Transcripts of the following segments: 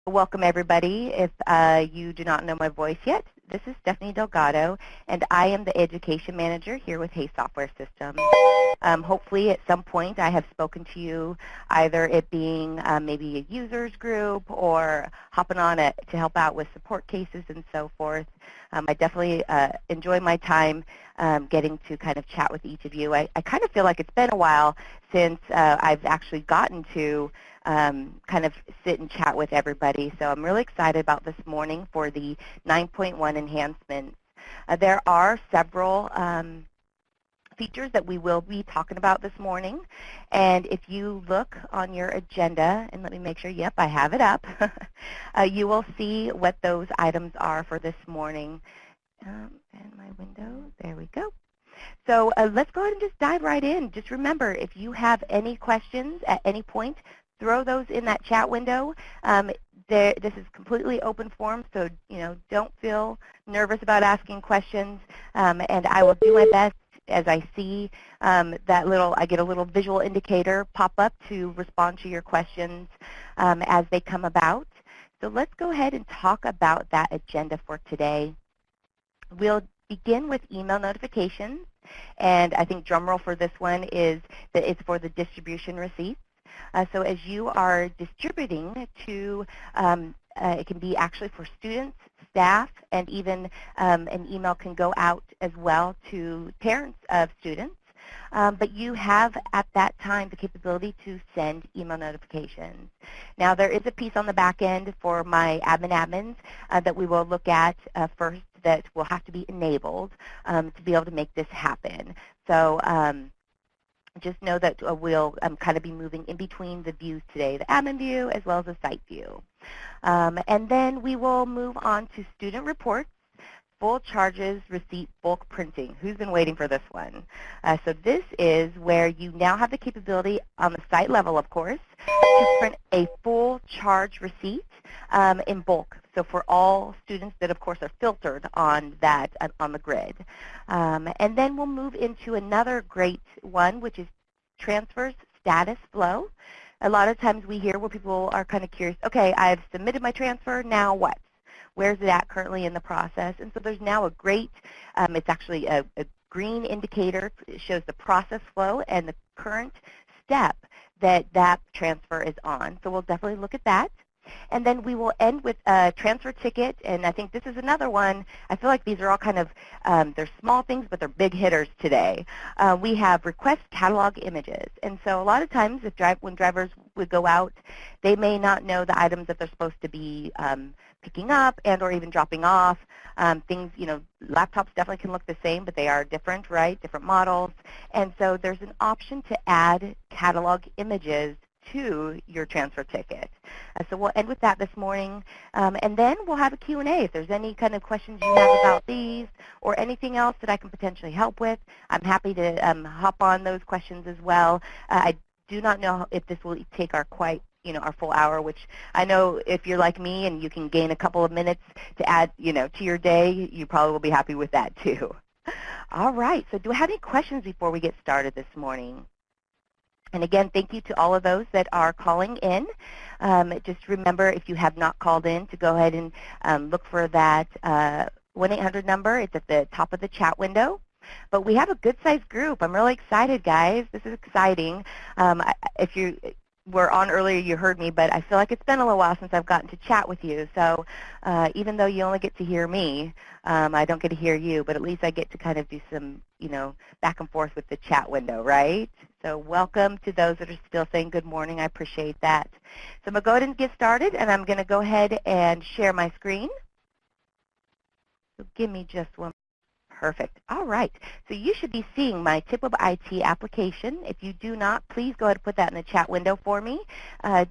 Welcome, everybody. If you do not know my voice yet, this is Stephanie Delgado, and I am the Education Manager here with Hay Software Systems. Hopefully, at some point, I have spoken to you, either it being maybe a users group or hopping on it to help out with support cases and so forth. I definitely enjoy my time getting to kind of chat with each of you. I kind of feel like it's been a while since I've actually gotten to kind of sit and chat with everybody. So I'm really excited about this morning for the 9.1 enhancements. There are several features that we will be talking about this morning. And if you look on your agenda, and let me make sure, yep, I have it up, you will see what those items are for this morning. And my window, there we go. So let's go ahead and just dive right in. Just remember, if you have any questions at any point, throw those in that chat window. This is completely open forum, so don't feel nervous about asking questions. And I will do my best as I see I get a little visual indicator pop up to respond to your questions as they come about. So let's go ahead and talk about that agenda for today. We'll begin with email notifications, and I think drum roll for this one is that it's for the distribution receipts. So as you are distributing to, it can be actually for students, staff, and even an email can go out as well to parents of students. But you have at that time the capability to send email notifications. Now there is a piece on the back end for my admins that we will look at first that will have to be enabled to be able to make this happen. So just know that we'll kind of be moving in between the views today, the admin view as well as the site view. And then we will move on to student reports, full charges, receipt, bulk printing. Who's been waiting for this one? So this is where you now have the capability on the site level, of course, to print a full charge receipt in bulk. So for all students that, of course, are filtered on that on the grid. And then we'll move into another great one, which is transfers status flow. A lot of times we hear where people are kind of curious, okay, I've submitted my transfer, now what? Where's it at currently in the process? And so there's now a great, it's actually a green indicator. It shows the process flow and the current step that that transfer is on. So we'll definitely look at that. And then we will end with a transfer ticket, and I think this is another one. I feel like these are all kind of, they're small things, but they're big hitters today. We have request catalog images, and so a lot of times when drivers would go out, they may not know the items that they're supposed to be picking up and or even dropping off. Things, laptops definitely can look the same, but they are different, right? Different models. And so there's an option to add catalog images to your transfer ticket. So we'll end with that this morning, and then we'll have a Q&A. If there's any kind of questions you have about these or anything else that I can potentially help with, I'm happy to hop on those questions as well. I do not know if this will take our full hour, which I know if you're like me and you can gain a couple of minutes to add, to your day, you probably will be happy with that too. All right, so do I have any questions before we get started this morning? And again, thank you to all of those that are calling in. Just remember, if you have not called in, to go ahead and look for that 1-800 number. It's at the top of the chat window. But we have a good-sized group. I'm really excited, guys. This is exciting. If you were on earlier, you heard me, but I feel like it's been a little while since I've gotten to chat with you. So even though you only get to hear me, I don't get to hear you, but at least I get to kind of do some, back and forth with the chat window, right? So welcome to those that are still saying good morning. I appreciate that. So I'm going to go ahead and get started, and I'm going to go ahead and share my screen. So give me just one. Perfect. All right. So you should be seeing my TIPWeb-IT application. If you do not, please go ahead and put that in the chat window for me,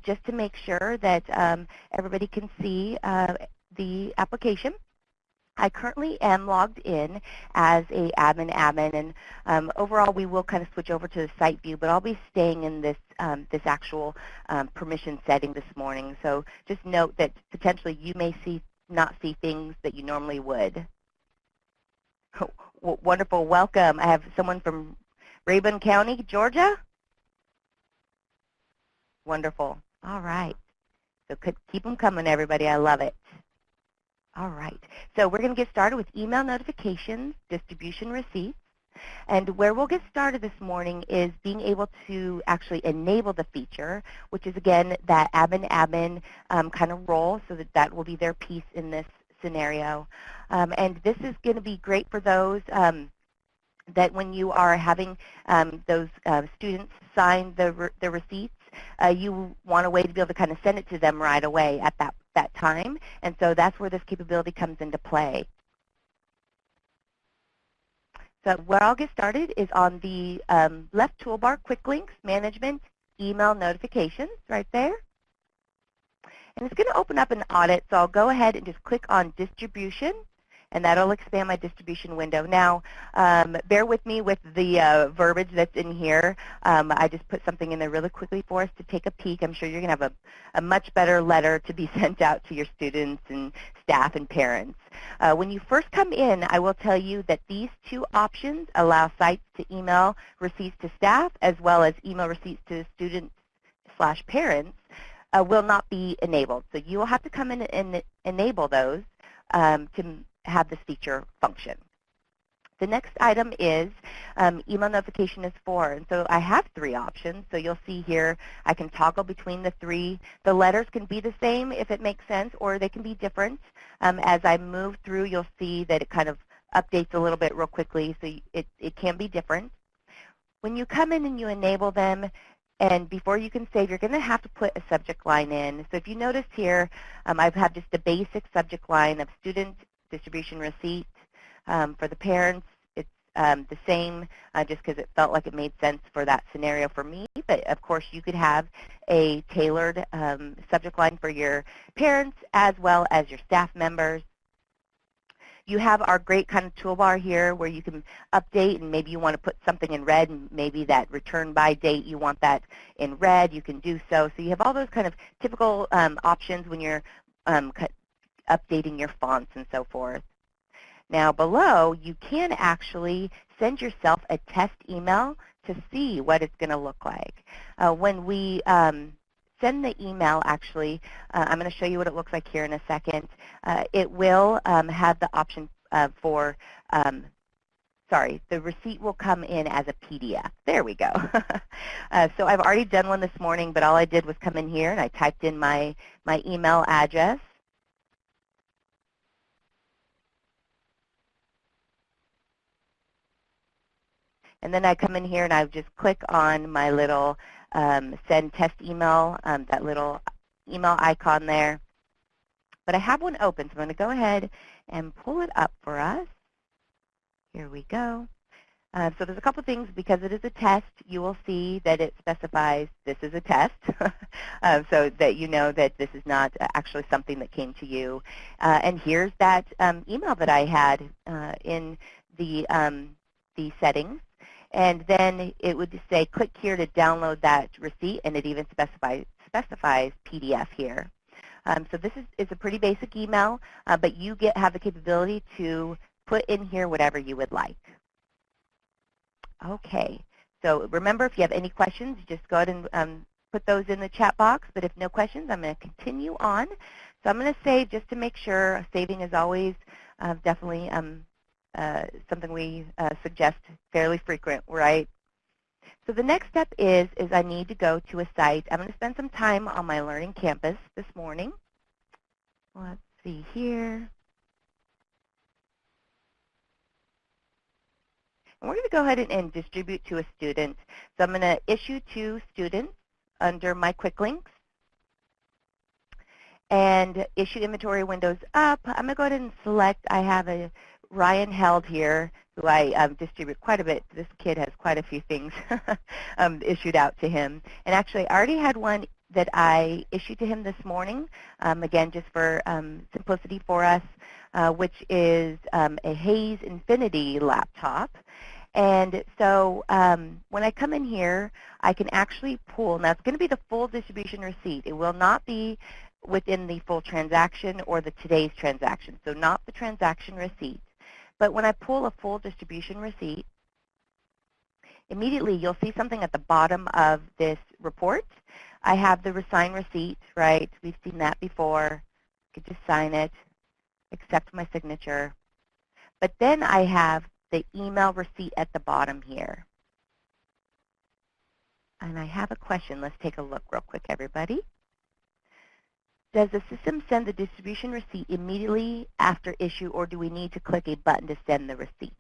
just to make sure that everybody can see the application. I currently am logged in as a admin, and overall we will kind of switch over to the site view, but I'll be staying in this this actual permission setting this morning. So just note that potentially you may not see things that you normally would. Wonderful. Welcome. I have someone from Rabun County, Georgia. Wonderful. All right. So keep them coming, everybody. I love it. All right. So we're going to get started with email notifications, distribution receipts. And where we'll get started this morning is being able to actually enable the feature, which is, again, that admin kind of role, so that will be their piece in this scenario. And this is going to be great for those that when you are having those students sign the receipts, you want a way to be able to kind of send it to them right away at that time. And so that's where this capability comes into play. So where I'll get started is on the left toolbar, Quick Links, Management, Email Notifications, right there. And it's going to open up an audit, so I'll go ahead and just click on Distribution, and that'll expand my distribution window. Now, bear with me with the verbiage that's in here. I just put something in there really quickly for us to take a peek. I'm sure you're going to have a much better letter to be sent out to your students and staff and parents. When you first come in, I will tell you that these two options allow sites to email receipts to staff as well as email receipts to students/parents will not be enabled. So you will have to come in and enable those to have this feature function. The next item is email notification is for, and so I have three options. So you'll see here I can toggle between the three. The letters can be the same if it makes sense, or they can be different. As I move through, you'll see that it kind of updates a little bit real quickly, so it can be different. When you come in and you enable them, and before you can save, you're going to have to put a subject line in. So if you notice here, I've had just a basic subject line of student distribution receipt. For the parents, it's the same just because it felt like it made sense for that scenario for me. But, of course, you could have a tailored subject line for your parents as well as your staff members. You have our great kind of toolbar here where you can update, and maybe you want to put something in red, and maybe that return by date, you want that in red. You can do so. So you have all those kind of typical options when you're updating your fonts and so forth. Now below, you can actually send yourself a test email to see what it's going to look like. When we send the email, actually, I'm going to show you what it looks like here in a second. It will have the option for, the receipt will come in as a PDF. There we go. So I've already done one this morning, but all I did was come in here and I typed in my email address. And then I come in here and I just click on my little send test email, that little email icon there. But I have one open, so I'm going to go ahead and pull it up for us. Here we go. So there's a couple things. Because it is a test, you will see that it specifies this is a test, so that you know that this is not actually something that came to you. And here's that email that I had in the settings. And then it would say, click here to download that receipt, and it even specifies PDF here. So this is a pretty basic email, but you have the capability to put in here whatever you would like. Okay, so remember, if you have any questions, just go ahead and put those in the chat box. But if no questions, I'm going to continue on. So I'm going to save just to make sure. Saving is always definitely something we suggest fairly frequent, right? So the next step is I need to go to a site. I'm going to spend some time on my Learning Campus this morning. Let's see here. And we're going to go ahead and distribute to a student. So I'm going to issue to students under my quick links. And issue inventory windows up. I'm going to go ahead and select, I have a Ryan Held here, who I distribute quite a bit. This kid has quite a few things issued out to him. And actually, I already had one that I issued to him this morning, again, just for simplicity for us, which is a Hayes Infinity laptop. And so when I come in here, I can actually pull. Now, it's going to be the full distribution receipt. It will not be within the full transaction or the today's transaction, so not the transaction receipt. But when I pull a full distribution receipt, immediately you'll see something at the bottom of this report I have the sign receipt, right? We've seen that before. I could just sign it, accept my signature. But then I have the email receipt at the bottom here. And I have a question. Let's take a look real quick, everybody. Does the system send the distribution receipt immediately after issue, or do we need to click a button to send the receipt?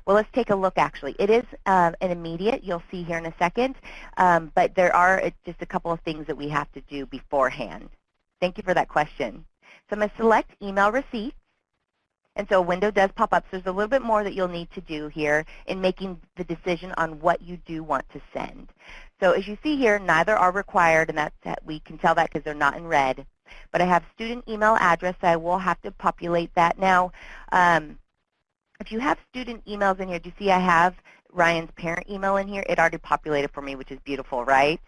Well, let's take a look, actually. It is an immediate. You'll see here in a second. But there are just a couple of things that we have to do beforehand. Thank you for that question. So I'm going to select email receipt. And so a window does pop up. So there's a little bit more that you'll need to do here in making the decision on what you do want to send. So as you see here, neither are required, and we can tell that because they're not in red. But I have student email address, so I will have to populate that. Now, if you have student emails in here, do you see I have Ryan's parent email in here? It already populated for me, which is beautiful, right?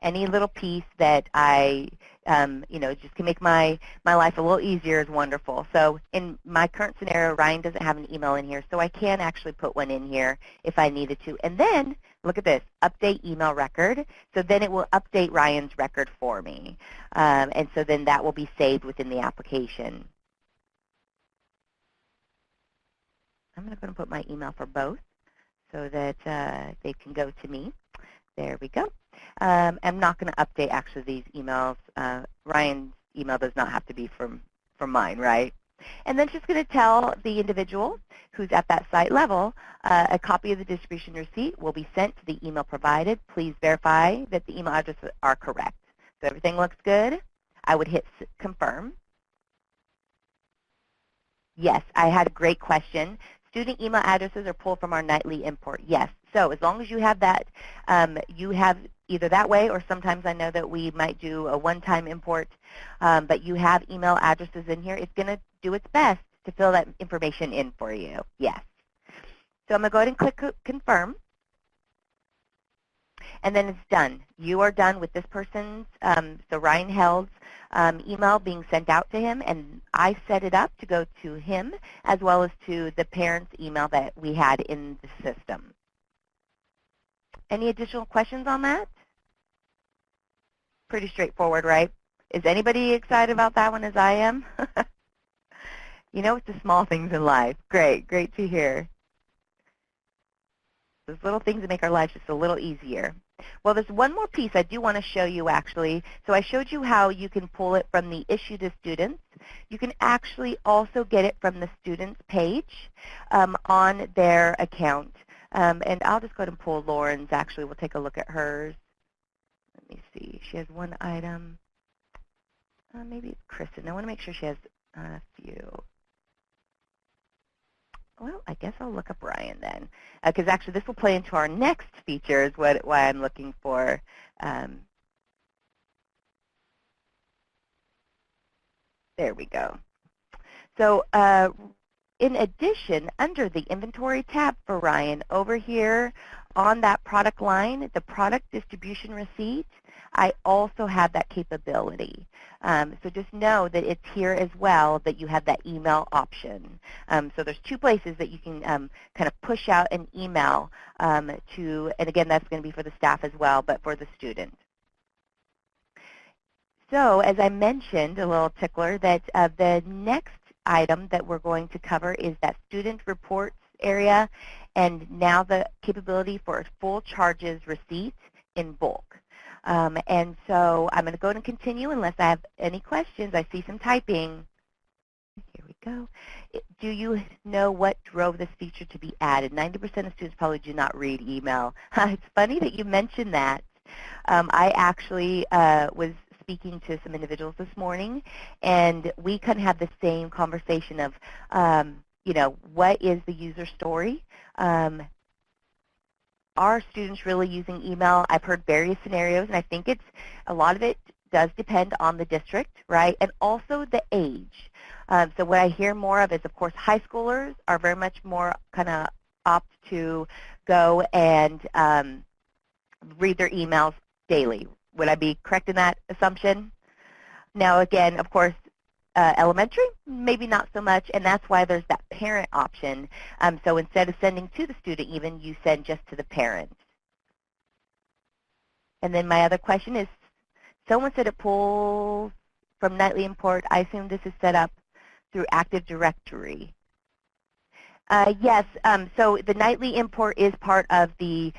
Any little piece that I, just can make my life a little easier is wonderful. So in my current scenario, Ryan doesn't have an email in here, so I can actually put one in here if I needed to. And then, look at this, update email record. So then it will update Ryan's record for me. And so then that will be saved within the application. I'm going to put my email for both so that they can go to me. There we go. I'm not going to update, actually, these emails. Ryan's email does not have to be from mine, right? And then it's just going to tell the individual who's at that site level, a copy of the distribution receipt will be sent to the email provided. Please verify that the email addresses are correct. So everything looks good. I would hit confirm. Yes, I had a great question. Student email addresses are pulled from our nightly import. Yes. So as long as you have that, you have either that way, or sometimes I know that we might do a one-time import, but you have email addresses in here. It's going to do its best to fill that information in for you. Yes. So I'm going to go ahead and click confirm. And then it's done. You are done with this person's, so Ryan Held's email being sent out to him, and I set it up to go to him as well as to the parent's email that we had in the system. Any additional questions on that? Pretty straightforward, right? Is anybody excited about that one as I am? You know, it's the small things in life. Great, great to hear. Those little things that make our lives just a little easier. Well, there's one more piece I do want to show you, actually. So I showed you how you can pull it from the issue to students. You can actually also get it from the students page on their account. And I'll just go ahead and pull Lauren's. Actually, we'll take a look at hers. Let me see. She has one item. Maybe it's Kristen. I want to make sure she has a few. Well, I guess I'll look up Ryan then, because actually this will play into our next feature is why I'm looking for. There we go. So in addition, under the inventory tab for Ryan, over here on that product line, the product distribution receipt, I also have that capability. So just know that it's here as well that you have that email option. So there's two places that you can kind of push out an email to, and again, that's going to be for the staff as well, but for the student. So as I mentioned, a little tickler, that the next item that we're going to cover is that student reports area, and now the capability for a full charges receipt in bulk. And so I'm going to go ahead and continue unless I have any questions. I see some typing. Here we go. Do you know what drove this feature to be added? 90% of students probably do not read email. It's funny that you mentioned that. I actually was speaking to some individuals this morning, and we kind of had the same conversation of, you know, what is the user story? Are students really using email? I've heard various scenarios, and I think it's a lot of it does depend on the district, right, and also the age. So what I hear more of is, of course, high schoolers are very much more kind of opt to go and read their emails daily. Would I be correct in that assumption? Now, again, of course, elementary, maybe not so much, and that's why there's that parent option. So instead of sending to the student even, you send just to the parent. And then my other question is, someone said it pulls from nightly import. I assume this is set up through Active Directory. Yes, so the nightly import is part of the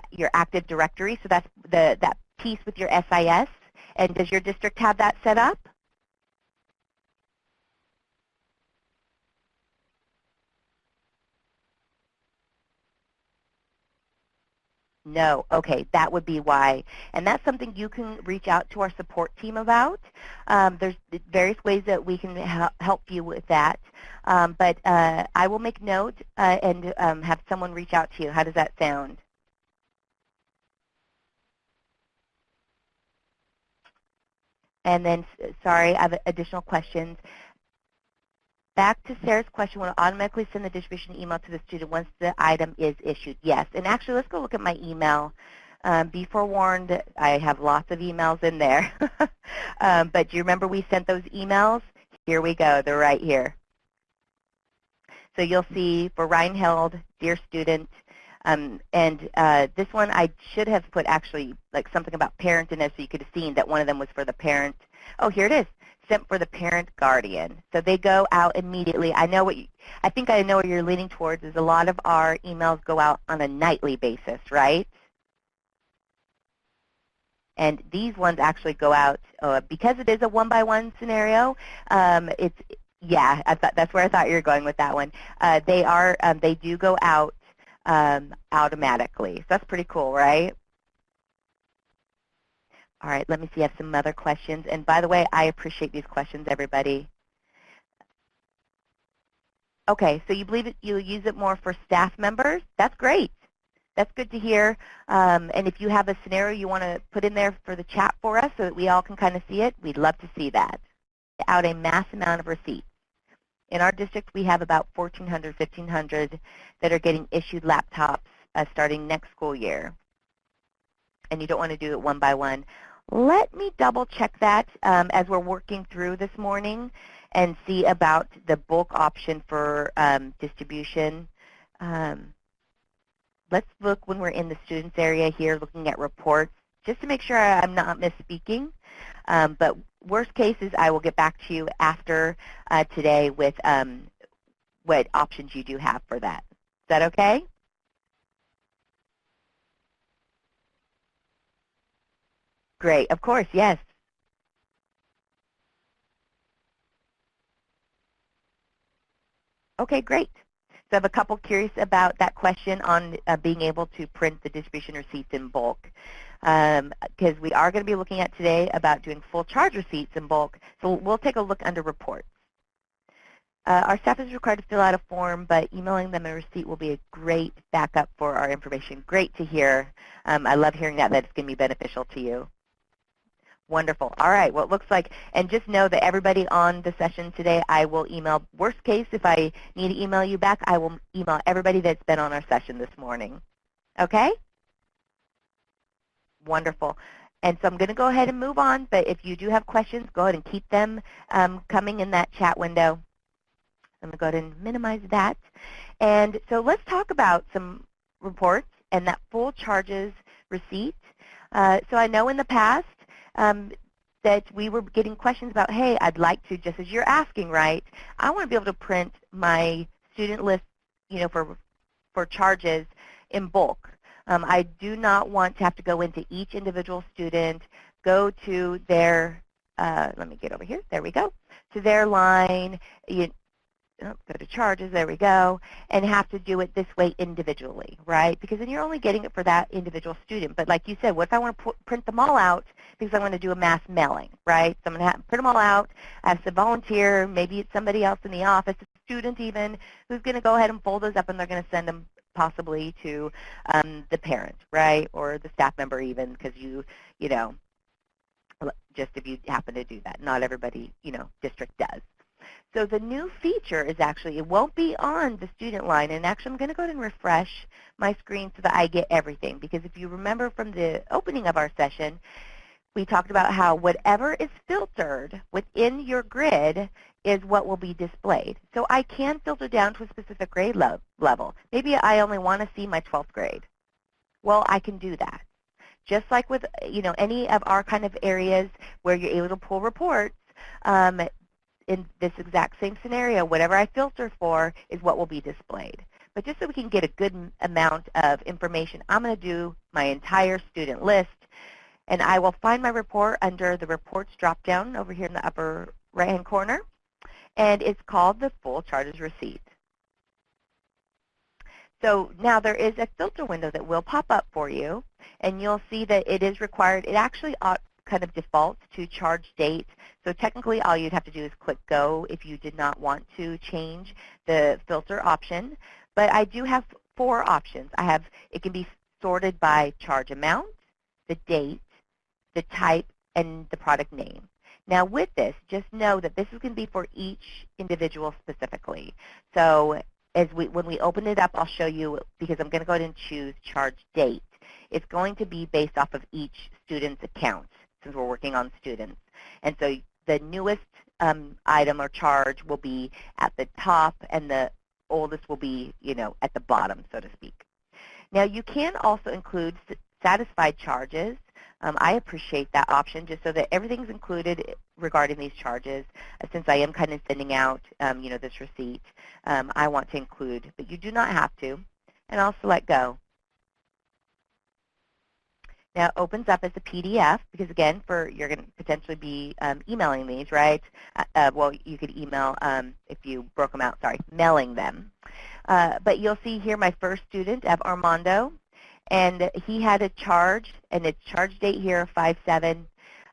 your Active Directory, so that's that piece with your SIS. And does your district have that set up? No. Okay, that would be why. And that's something you can reach out to our support team about. There's various ways that we can help you with that. But I will make note and have someone reach out to you. How does that sound? And then, sorry, I have additional questions. Back to Sarah's question, will it automatically send the distribution email to the student once the item is issued? Yes. And actually, let's go look at my email. Be forewarned, I have lots of emails in there. But do you remember we sent those emails? Here we go. They're right here. So you'll see for Reinheld, dear student, and this one I should have put actually like something about parent in there so you could have seen that one of them was for the parent. Oh, here it is. Sent for the parent guardian. So they go out immediately. I think I know what you're leaning towards is a lot of our emails go out on a nightly basis, right? And these ones actually go out because it is a one-by-one scenario. Yeah, that's where I thought you were going with that one. They do go out automatically. So that's pretty cool, right? All right, let me see. I have some other questions. And by the way, I appreciate these questions, everybody. Okay, so you believe that you'll use it more for staff members? That's great. That's good to hear. And if you have a scenario you want to put in there for the chat for us so that we all can kind of see it, we'd love to see that. Out a mass amount of receipts. In our district, we have about 1,400, 1,500 that are getting issued laptops starting next school year. And you don't want to do it one by one. Let me double check that as we're working through this morning and see about the bulk option for distribution. Let's look when we're in the students area here looking at reports just to make sure I'm not misspeaking. But worst case is I will get back to you after today with what options you do have for that. Is that okay? Great, of course, yes. Okay, great. So I have a couple curious about that question on being able to print the distribution receipts in bulk. Because we are going to be looking at today about doing full charge receipts in bulk. So we'll take a look under reports. Our staff is required to fill out a form, but emailing them a receipt will be a great backup for our information. Great to hear. I love hearing that it's going to be beneficial to you. Wonderful. All right. Well, it looks like, and just know that everybody on the session today, I will email, worst case, if I need to email you back, I will email everybody that's been on our session this morning. Okay? Wonderful. And so I'm going to go ahead and move on, but if you do have questions, go ahead and keep them coming in that chat window. I'm going to go ahead and minimize that. And so let's talk about some reports and that full charges receipt. So I know in the past, that we were getting questions about, hey, I'd like to, just as you're asking, right, I want to be able to print my student list, you know, for charges in bulk. I do not want to have to go into each individual student, go to their, let me get over here, there we go, to their line, go to charges, there we go, and have to do it this way individually, right? Because then you're only getting it for that individual student. But like you said, what if I want to print them all out because I want to do a mass mailing, right? So I'm going to print them all out, I have to volunteer, maybe it's somebody else in the office, a student even, who's going to go ahead and fold those up and they're going to send them possibly to the parent, right? Or the staff member even, because you know, just if you happen to do that. Not everybody, you know, district does. So the new feature is actually, it won't be on the student line. And actually, I'm going to go ahead and refresh my screen so that I get everything. Because if you remember from the opening of our session, we talked about how whatever is filtered within your grid is what will be displayed. So I can filter down to a specific grade level. Maybe I only want to see my 12th grade. Well, I can do that. just like with any of our kind of areas where you're able to pull reports, in this exact same scenario, whatever I filter for is what will be displayed. But just so we can get a good amount of information, I'm going to do my entire student list, and I will find my report under the Reports drop-down over here in the upper right-hand corner, and it's called the Full Charges Receipt. So now there is a filter window that will pop up for you, and you'll see that it is required. It actually kind of defaults to charge date. So technically all you'd have to do is click go if you did not want to change the filter option. But I do have 4 options. It can be sorted by charge amount, the date, the type, and the product name. Now with this, just know that this is going to be for each individual specifically. So when we open it up, I'll show you, because I'm going to go ahead and choose charge date. It's going to be based off of each student's account, since we're working on students. And so the newest item or charge will be at the top, and the oldest will be, at the bottom, so to speak. Now, you can also include satisfied charges. I appreciate that option, just so that everything's included regarding these charges. Since I am kind of sending out, this receipt, I want to include, but you do not have to. And I'll select go. Now it opens up as a PDF, because again, you're going to potentially be emailing these, right? Well, you could email if you broke them out, mailing them. But you'll see here my first student, Armando, and he had a charge, and it's charge date here of 5/7,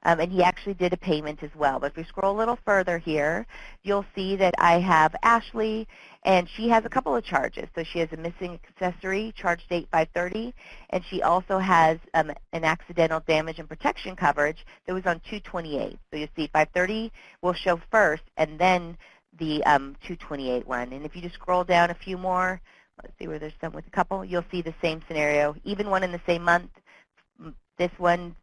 and he actually did a payment as well. But if we scroll a little further here, you'll see that I have Ashley, and she has a couple of charges. So she has a missing accessory, charge date 5/30, and she also has an accidental damage and protection coverage that was on 2/28. So you see 5/30 will show first, and then the 2/28 one. And if you just scroll down a few more, let's see where there's some with a couple, you'll see the same scenario. Even one in the same month, this one,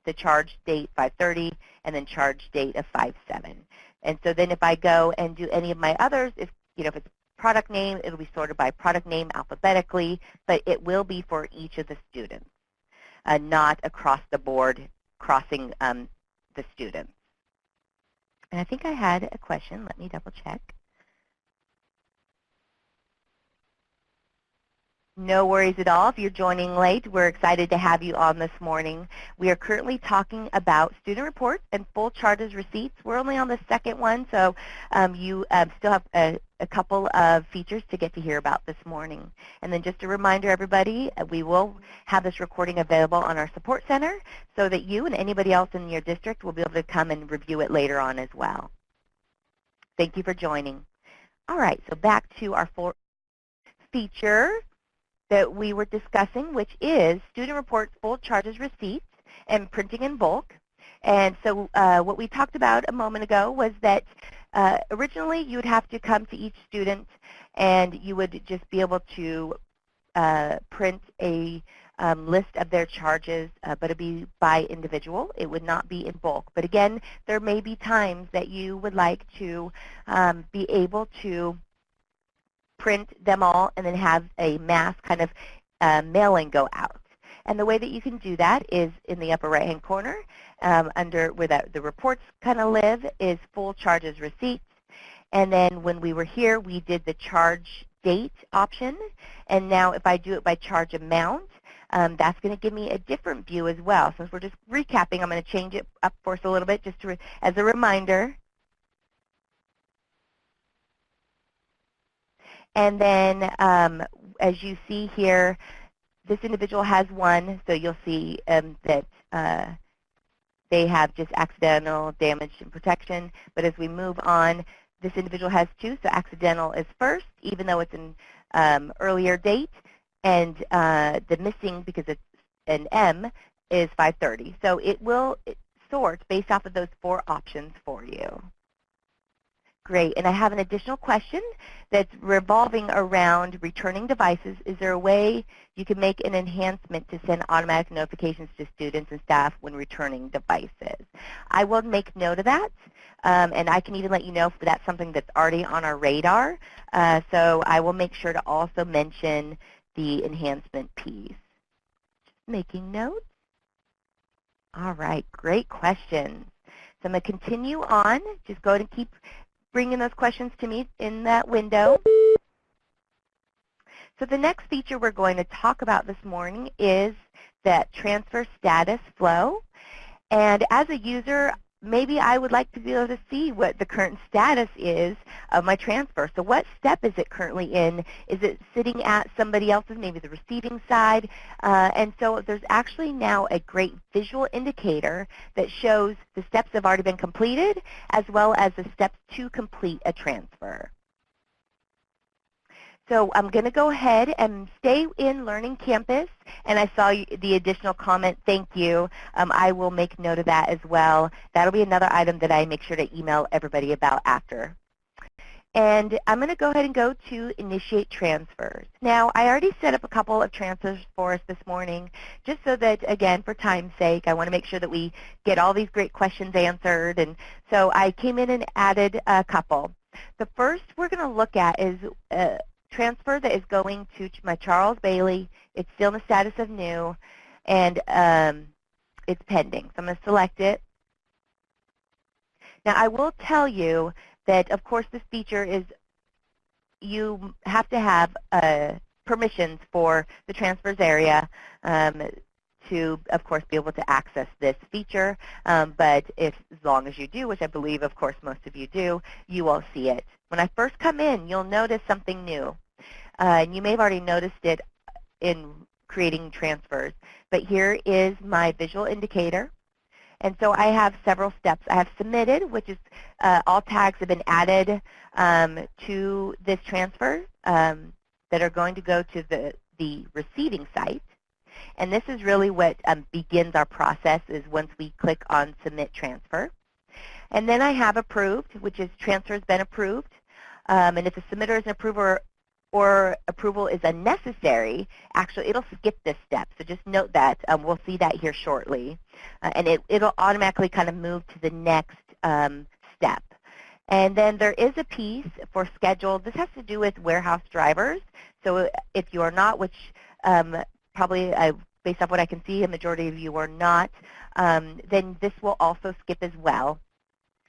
the charge date 5/30, and then charge date of 5/7. And so then if I go and do any of my others, if it's product name, it'll be sorted by product name alphabetically, but it will be for each of the students, not across the board crossing the students. And I think I had a question. Let me double check. No worries at all. If you're joining late, we're excited to have you on this morning. We are currently talking about student reports and full charges receipts. We're only on the second one, so you still have a couple of features to get to hear about this morning. And then just a reminder, everybody, we will have this recording available on our support center so that you and anybody else in your district will be able to come and review it later on as well. Thank you for joining. All right, so back to our fourth feature that we were discussing, which is student reports, full charges receipts, and printing in bulk. And so what we talked about a moment ago was that originally you would have to come to each student and you would just be able to print a list of their charges, but it would be by individual. It would not be in bulk. But again, there may be times that you would like to be able to print them all and then have a mass kind of mailing go out. And the way that you can do that is in the upper right-hand corner, under where the reports kind of live, is full charges receipts. And then when we were here, we did the charge date option. And now if I do it by charge amount, that's going to give me a different view as well. Since we're just recapping, I'm going to change it up for us a little bit just as a reminder. And then as you see here, this individual has one, so you'll see that they have just accidental damage and protection. But as we move on, this individual has two, so accidental is first, even though it's an earlier date, and the missing, because it's an M, is 5/30. So it will sort based off of those 4 options for you. Great, and I have an additional question that's revolving around returning devices. Is there a way you can make an enhancement to send automatic notifications to students and staff when returning devices? I will make note of that, and I can even let you know if that's something that's already on our radar. So I will make sure to also mention the enhancement piece. Just making notes. All right, great questions. So I'm going to continue on. Just go ahead and keep bringing those questions to me in that window. So the next feature we're going to talk about this morning is that transfer status flow. And as a user, maybe I would like to be able to see what the current status is of my transfer. So what step is it currently in? Is it sitting at somebody else's, maybe the receiving side? And so there's actually now a great visual indicator that shows the steps have already been completed as well as the steps to complete a transfer. So I'm going to go ahead and stay in Learning Campus, and I saw the additional comment, thank you. I will make note of that as well. That'll be another item that I make sure to email everybody about after. And I'm going to go ahead and go to Initiate Transfers. Now, I already set up a couple of transfers for us this morning, just so that, again, for time's sake, I want to make sure that we get all these great questions answered. And so I came in and added a couple. The first we're going to look at is transfer that is going to my Charles Bailey. It's still in the status of new, and it's pending. So I'm going to select it. Now, I will tell you that, of course, this feature is you have to have permissions for the transfers area to, of course, be able to access this feature. But as long as you do, which I believe, of course, most of you do, you will see it. When I first come in, you'll notice something new. And you may have already noticed it in creating transfers. But here is my visual indicator. And so I have several steps. I have submitted, which is all tags have been added to this transfer that are going to go to the receiving site. And this is really what begins our process, is once we click on Submit Transfer. And then I have Approved, which is transfer has been approved. And if the submitter is an approver or approval is unnecessary, actually it'll skip this step. So just note that. We'll see that here shortly. And it'll automatically kind of move to the next step. And then there is a piece for scheduled. This has to do with warehouse drivers. So if you are not, which probably based off what I can see, a majority of you are not, then this will also skip as well.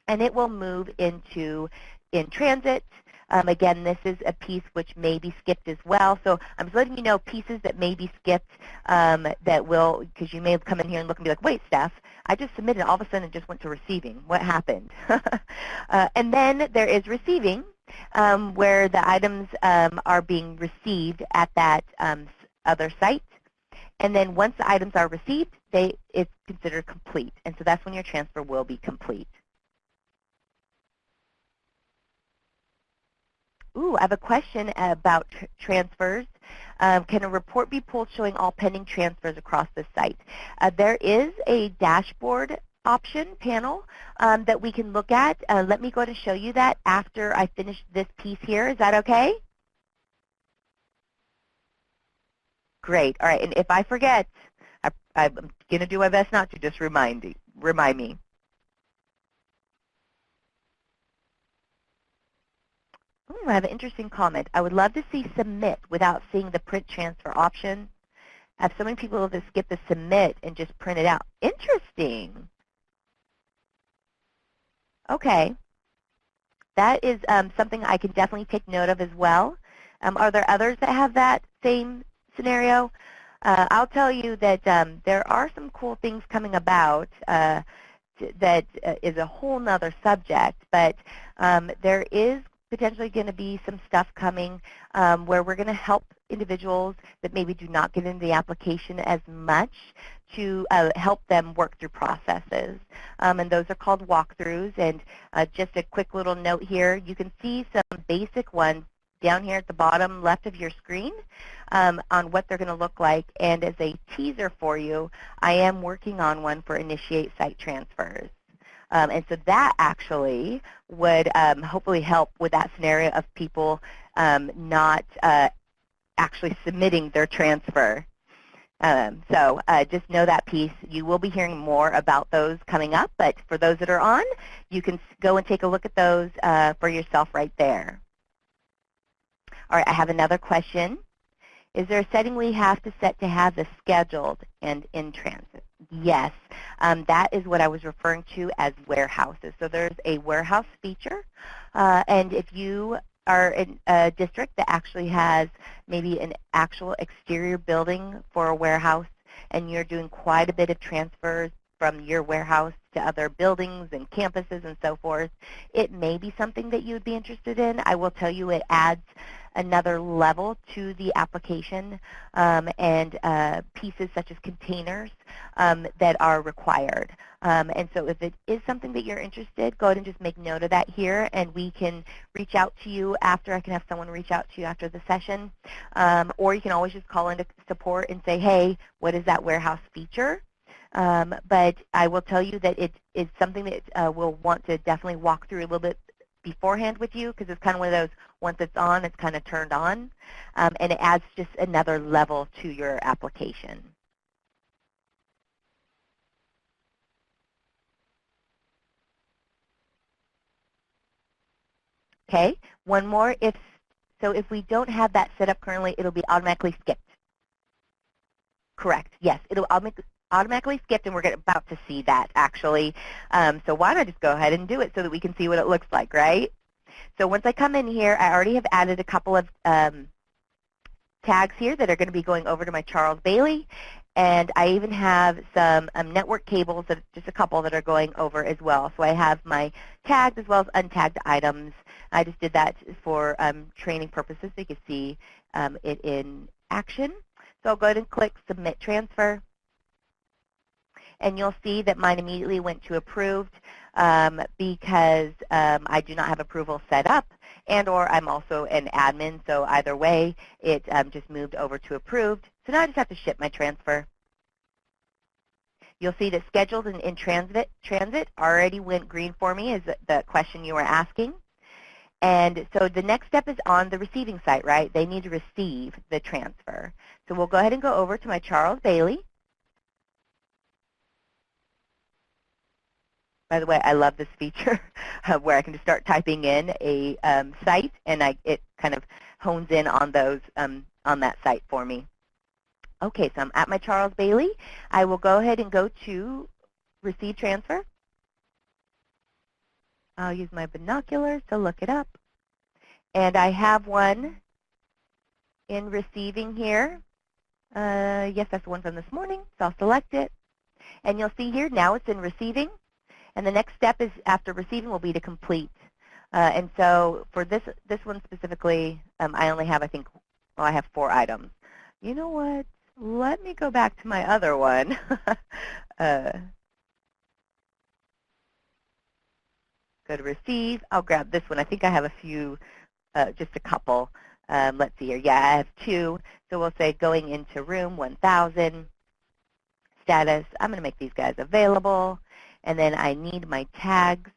And it will move into in transit. Again, this is a piece which may be skipped as well. So I'm just letting you know pieces that may be skipped that will, because you may come in here and look and be like, wait, Steph, I just submitted, all of a sudden it just went to receiving. What happened? And then there is receiving, where the items are being received at that other site. And then once the items are received, it's considered complete. And so that's when your transfer will be complete. Ooh, I have a question about transfers. Can a report be pulled showing all pending transfers across the site? There is a dashboard option panel that we can look at. Let me go ahead and show you that after I finish this piece here. Is that okay? Great. All right. And if I forget, I'm going to do my best not to. Just remind me. I have an interesting comment. I would love to see submit without seeing the print transfer option. I have so many people that skip the submit and just print it out. Interesting. Okay. That is something I can definitely take note of as well. Are there others that have that same scenario? I'll tell you that there are some cool things coming about that is a whole nother subject, but there is potentially going to be some stuff coming where we're going to help individuals that maybe do not get into the application as much to help them work through processes. And those are called walkthroughs. And just a quick little note here, you can see some basic ones down here at the bottom left of your screen on what they're going to look like. And as a teaser for you, I am working on one for Initiate Site Transfers. And so that actually would hopefully help with that scenario of people not actually submitting their transfer. So just know that piece. You will be hearing more about those coming up, but for those that are on, you can go and take a look at those for yourself right there. All right, I have another question. Is there a setting we have to set to have the scheduled and in transit? Yes, that is what I was referring to as warehouses. So there's a warehouse feature, and if you are in a district that actually has maybe an actual exterior building for a warehouse, and you're doing quite a bit of transfers from your warehouse to other buildings and campuses and so forth, it may be something that you would be interested in. I will tell you it adds another level to the application, and pieces such as containers that are required. And so if it is something that you're interested, go ahead and just make note of that here, and we can reach out to you after. I can have someone reach out to you after the session. Or you can always just call into support and say, hey, what is that warehouse feature? But I will tell you that it is something that we'll want to definitely walk through a little bit beforehand with you, because it's kind of one of those, once it's on, it's kind of turned on, and it adds just another level to your application. Okay, one more. If we don't have that set up currently, it'll be automatically skipped. Correct, yes, it'll automatically skipped, and we're about to see that actually. So why don't I just go ahead and do it so that we can see what it looks like, right? So once I come in here, I already have added a couple of tags here that are going to be going over to my Charles Bailey, and I even have some network cables, just a couple that are going over as well. So I have my tagged as well as untagged items. I just did that for training purposes so you can see it in action. So I'll go ahead and click Submit Transfer, and you'll see that mine immediately went to approved because I do not have approval set up, and or I'm also an admin, so either way it just moved over to approved. So now I just have to ship my transfer. You'll see that scheduled and in transit already went green for me, is the question you were asking. And so the next step is on the receiving site, right? They need to receive the transfer. So we'll go ahead and go over to my Charles Bailey. By the way, I love this feature where I can just start typing in a site, and it kind of hones in on those on that site for me. Okay, so I'm at my Charles Bailey. I will go ahead and go to Receive Transfer. I'll use my binoculars to look it up. And I have one in receiving here. Yes, that's the one from this morning, so I'll select it. And you'll see here now it's in receiving. And the next step is after receiving will be to complete. And so for this one specifically, I only have, I think, well, I have 4 items. You know what? Let me go back to my other one. Go to receive. I'll grab this one. I think I have a few, just a couple. Let's see here. Yeah, I have 2. So we'll say going into room 1000. Status. I'm going to make these guys available. And then I need my tags,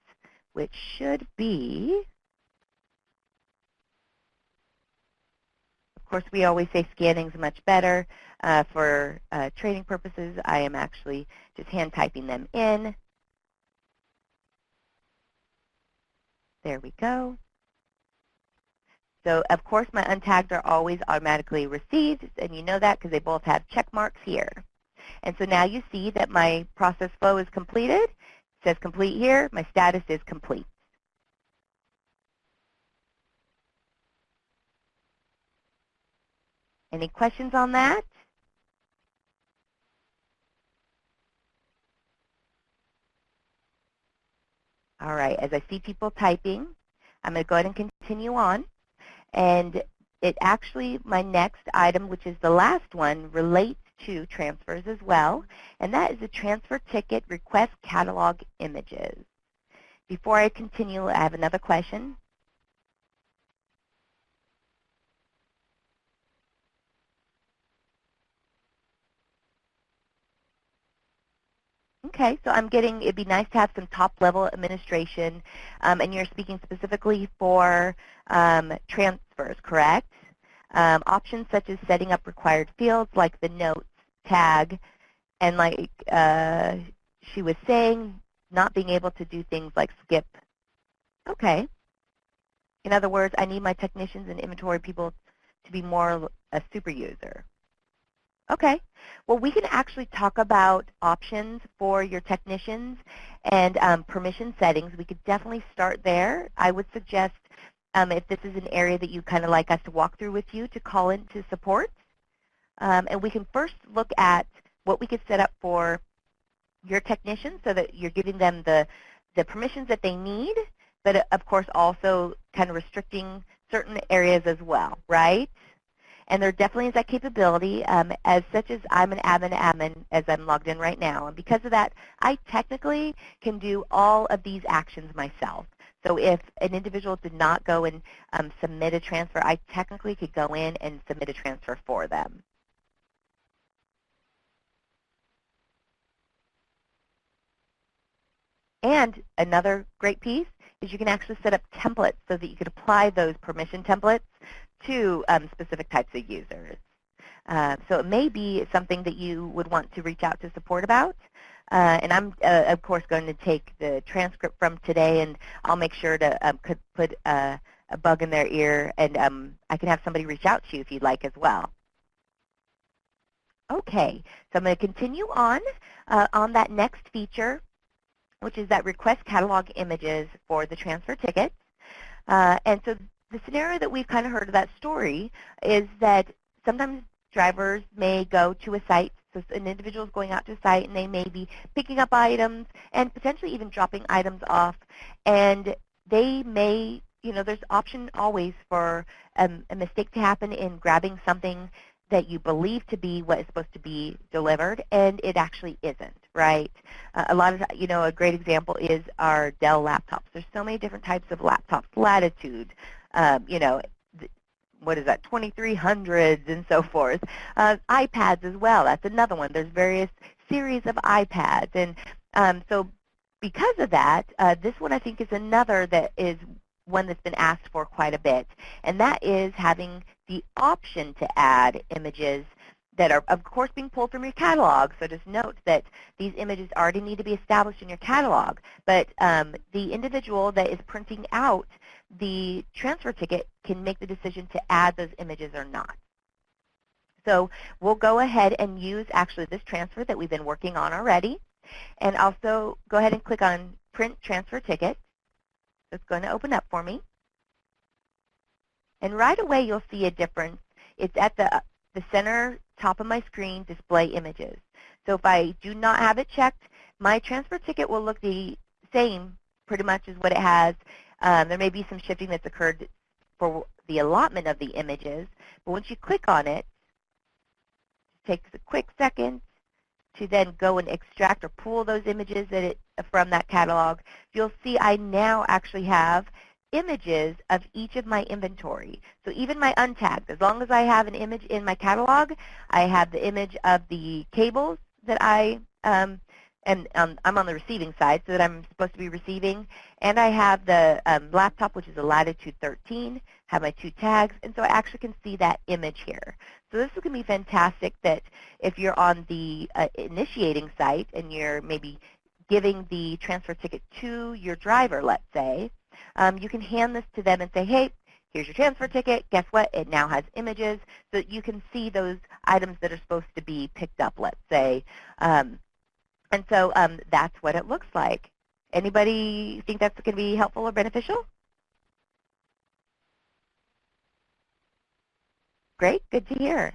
which should be, of course, we always say scanning is much better. For training purposes, I am actually just hand typing them in. There we go. So, of course, my untagged are always automatically received, and you know that because they both have check marks here. And so now you see that my process flow is completed. It says complete here. My status is complete. Any questions on that? All right, as I see people typing, I'm going to go ahead and continue on. And it actually, my next item, which is the last one, relates to transfers as well, and that is the transfer ticket request catalog images. Before I continue, I have another question. Okay, so I'm getting, it'd be nice to have some top-level administration, and you're speaking specifically for transfers, correct? Options such as setting up required fields like the notes tag, and like she was saying, not being able to do things like skip. Okay. In other words, I need my technicians and inventory people to be more a super user. Okay. Well, we can actually talk about options for your technicians and permission settings. We could definitely start there. I would suggest if this is an area that you kind of like us to walk through with you, to call into support. And we can first look at what we could set up for your technicians so that you're giving them the permissions that they need, but of course also kind of restricting certain areas as well, right? And there definitely is that capability, as such as I'm an admin as I'm logged in right now. And because of that, I technically can do all of these actions myself. So if an individual did not go and submit a transfer, I technically could go in and submit a transfer for them. And another great piece is you can actually set up templates so that you can apply those permission templates to specific types of users. So it may be something that you would want to reach out to support about. And I'm, of course, going to take the transcript from today, and I'll make sure to put a bug in their ear, and I can have somebody reach out to you if you'd like as well. Okay, so I'm going to continue on that next feature, which is that request catalog images for the transfer tickets. And so the scenario that we've kind of heard of that story is that sometimes drivers may go to a site, so an individual is going out to a site and they may be picking up items and potentially even dropping items off, and they may, there's option always for a mistake to happen in grabbing something that you believe to be what is supposed to be delivered, and it actually isn't, right? A lot of, a great example is our Dell laptops. There's so many different types of laptops, Latitude, what is that, 2300s and so forth. iPads as well, that's another one. There's various series of iPads, and so because of that, this one I think is another that is one that's been asked for quite a bit, and that is having the option to add images that are, of course, being pulled from your catalog. So just note that these images already need to be established in your catalog, but the individual that is printing out the transfer ticket can make the decision to add those images or not. So we'll go ahead and use actually this transfer that we've been working on already, and also go ahead and click on Print Transfer Ticket. It's going to open up for me. And right away you'll see a difference. It's at the center top of my screen, Display Images. So if I do not have it checked, my transfer ticket will look the same pretty much as what it has. There may be some shifting that's occurred for the allotment of the images, but once you click on it, it takes a quick second to then go and extract or pull those images from that catalog. You'll see I now actually have images of each of my inventory. So even my untagged, as long as I have an image in my catalog, I have the image of the cables that I'm on the receiving side, so that I'm supposed to be receiving, and I have the laptop, which is a Latitude 13, have my 2 tags, and so I actually can see that image here. So this is going to be fantastic that if you're on the initiating site and you're maybe giving the transfer ticket to your driver, let's say, you can hand this to them and say, hey, here's your transfer ticket. Guess what? It now has images, so that you can see those items that are supposed to be picked up, let's say. And so that's what it looks like. Anybody think that's going to be helpful or beneficial? Great, good to hear.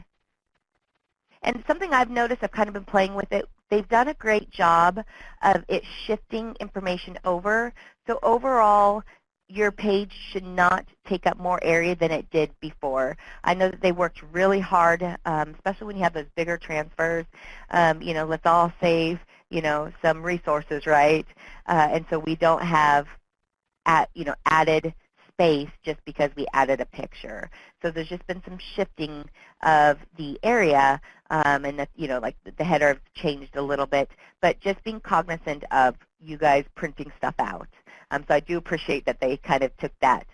And something I've noticed, I've kind of been playing with it, they've done a great job of it shifting information over. So overall, your page should not take up more area than it did before. I know that they worked really hard, especially when you have those bigger transfers. Let's all save, some resources, right? And so we don't have, added space just because we added a picture. So there's just been some shifting of the area, and that, like the header changed a little bit, but just being cognizant of you guys printing stuff out. So I do appreciate that they kind of took that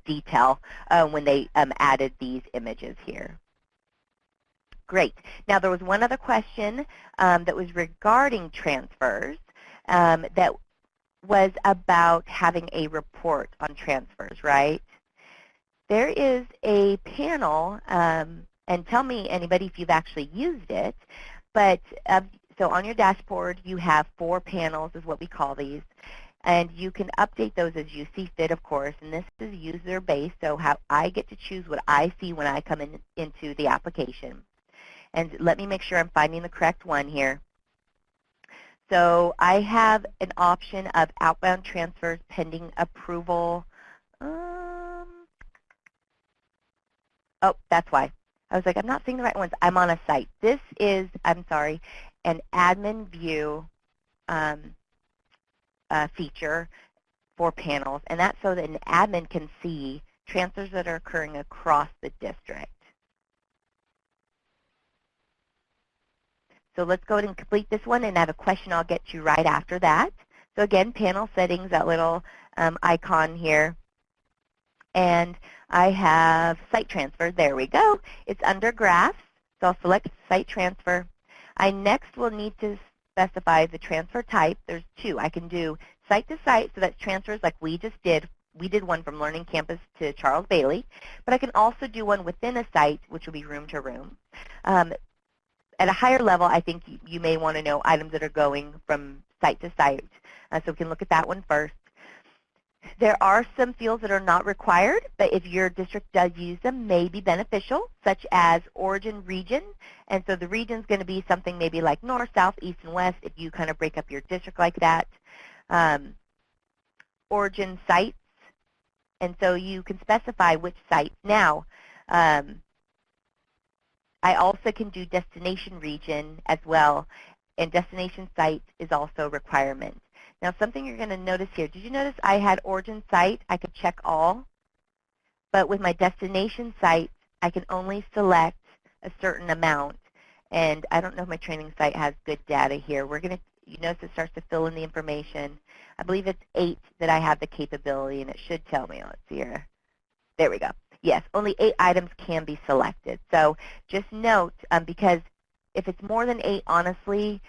detail when they added these images here. Great. Now there was one other question that was regarding transfers that was about having a report on transfers, right? There is a panel, and and tell me, anybody, if you've actually used it. But so on your dashboard, you have 4 panels is what we call these. And you can update those as you see fit, of course. And this is user-based, so how I get to choose what I see when I come into the application. And let me make sure I'm finding the correct one here. So I have an option of outbound transfers pending approval. Oh, that's why. I was like, I'm not seeing the right ones. I'm on a site. This is, I'm sorry, an admin view feature for panels, and that's so that an admin can see transfers that are occurring across the district. So let's go ahead and complete this one, and I have a question I'll get to right after that. So again, panel settings, that little icon here. And I have site transfer. There we go. It's under graphs, so I'll select site transfer. I next will need to specify the transfer type. There's 2. I can do site to site, so that's transfers like we just did. We did one from Learning Campus to Charles Bailey, but I can also do one within a site, which will be room to room. At a higher level, I think you may want to know items that are going from site to site, so we can look at that one first. There are some fields that are not required, but if your district does use them, may be beneficial, such as origin region. And so the region is going to be something maybe like north, south, east, and west if you kind of break up your district like that. Origin sites, and so you can specify which sites. Now, I also can do destination region as well, and destination site is also a requirement. Now, something you're going to notice here, did you notice I had origin site? I could check all, but with my destination site, I can only select a certain amount, and I don't know if my training site has good data here. We're going to, you notice it starts to fill in the information. I believe it's 8 that I have the capability, and it should tell me. Let's see here. There we go. Yes, only 8 items can be selected. So just note, because if it's more than 8, honestly,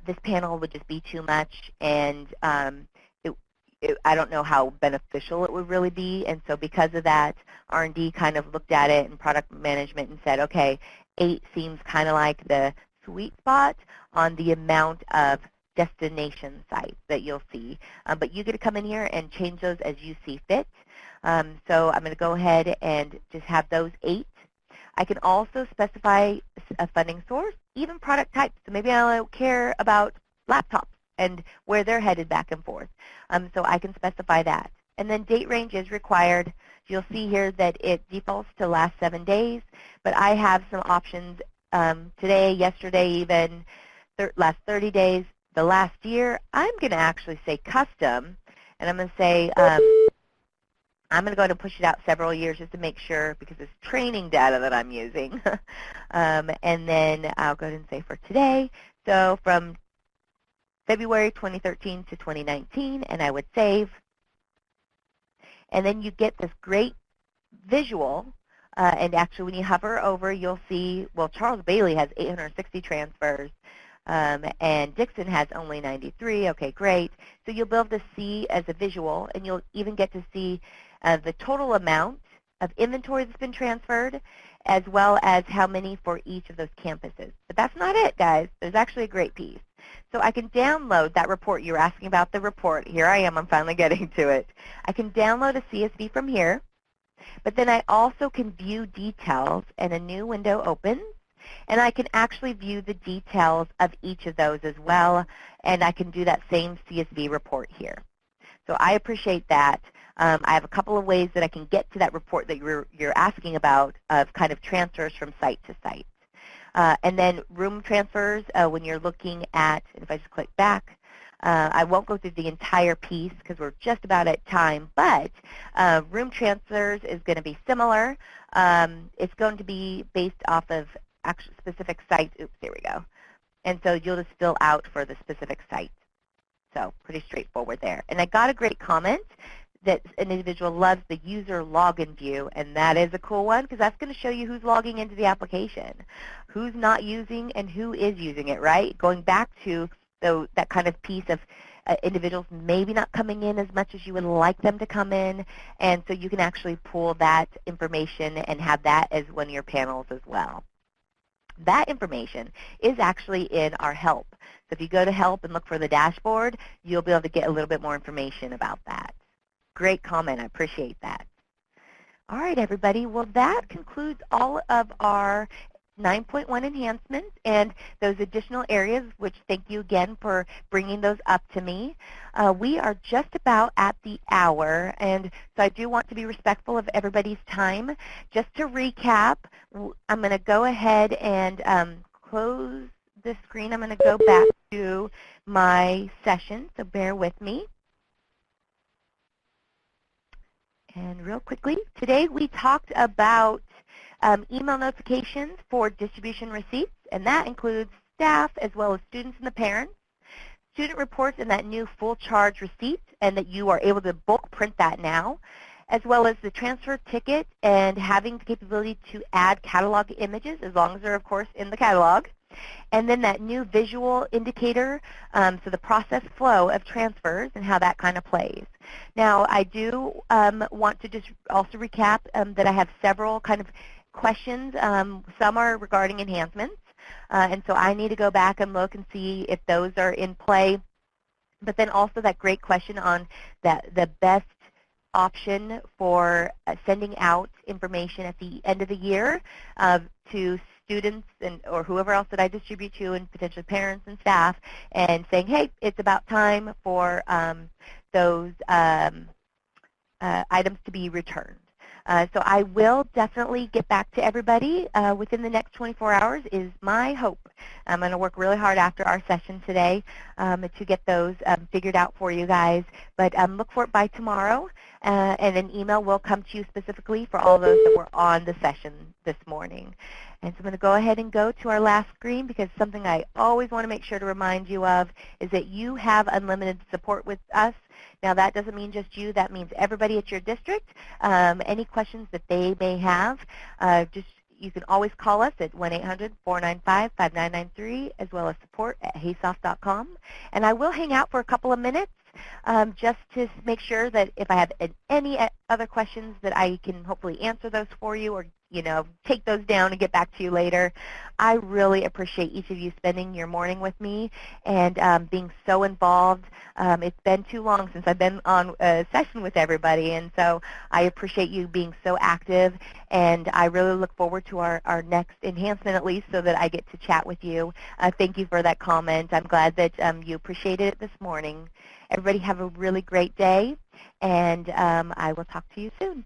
this panel would just be too much, and I don't know how beneficial it would really be. And so because of that, R&D kind of looked at it and product management and said, okay, 8 seems kind of like the sweet spot on the amount of destination sites that you'll see. But you get to come in here and change those as you see fit. So I'm going to go ahead and just have those 8. I can also specify a funding source, even product type. So maybe I don't care about laptops and where they're headed back and forth. So I can specify that. And then date range is required. You'll see here that it defaults to last 7 days, but I have some options today, yesterday, even last 30 days, the last year. I'm going to actually say custom, and I'm going to say I'm going to go ahead and push it out several years just to make sure, because it's training data that I'm using. And then I'll go ahead and say for today, so from February 2013 to 2019, and I would save. And then you get this great visual, and actually when you hover over, you'll see, well, Charles Bailey has 860 transfers, and Dixon has only 93. Okay, great. So you'll be able to see as a visual, and you'll even get to see the total amount of inventory that's been transferred, as well as how many for each of those campuses. But that's not it, guys. There's actually a great piece. So I can download that report. You were asking about the report. Here I am. I'm finally getting to it. I can download a CSV from here, but then I also can view details, and a new window opens, and I can actually view the details of each of those as well, and I can do that same CSV report here. So I appreciate that. I have a couple of ways that I can get to that report that you're asking about, of kind of transfers from site to site. And then room transfers, when you're looking at, if I just click back, I won't go through the entire piece because we're just about at time, but room transfers is going to be similar. It's going to be based off of actual specific sites. Oops, there we go. And so you'll just fill out for the specific site. So pretty straightforward there. And I got a great comment that an individual loves the user login view, and that is a cool one because that's going to show you who's logging into the application, who's not using, and who is using it, right? Going back to that kind of piece of individuals maybe not coming in as much as you would like them to come in, and so you can actually pull that information and have that as one of your panels as well. That information is actually in our help. So if you go to help and look for the dashboard, you'll be able to get a little bit more information about that. Great comment. I appreciate that. All right, everybody. Well, that concludes all of our 9.1 enhancements and those additional areas, which thank you again for bringing those up to me. We are just about at the hour, and so I do want to be respectful of everybody's time. Just to recap, I'm going to go ahead and close the screen. I'm going to go back to my session, so bear with me. And real quickly, today we talked about email notifications for distribution receipts, and that includes staff as well as students and the parents, student reports and that new full charge receipt, and that you are able to bulk print that now, as well as the transfer ticket and having the capability to add catalog images as long as they're, of course, in the catalog. And then that new visual indicator, so the process flow of transfers and how that kind of plays. Now, I do want to just also recap that I have several kind of questions. Some are regarding enhancements, and so I need to go back and look and see if those are in play. But then also that great question on the best option for sending out information at the end of the year to students or whoever else that I distribute to, and potentially parents and staff, and saying, hey, it's about time for those items to be returned. So I will definitely get back to everybody within the next 24 hours is my hope. I'm going to work really hard after our session today to get those figured out for you guys. But look for it by tomorrow, and an email will come to you specifically for all those that were on the session this morning. And so I'm going to go ahead and go to our last screen, because something I always want to make sure to remind you of is that you have unlimited support with us. Now, that doesn't mean just you. That means everybody at your district. Any questions that they may have, you can always call us at 1-800-495-5993, as well as support@haysoft.com. And I will hang out for a couple of minutes just to make sure that if I have any other questions that I can hopefully answer those for you, or take those down and get back to you later. I really appreciate each of you spending your morning with me and being so involved. It's been too long since I've been on a session with everybody, and so I appreciate you being so active, and I really look forward to our next enhancement, at least, so that I get to chat with you. Thank you for that comment. I'm glad that you appreciated it this morning. Everybody have a really great day, and I will talk to you soon.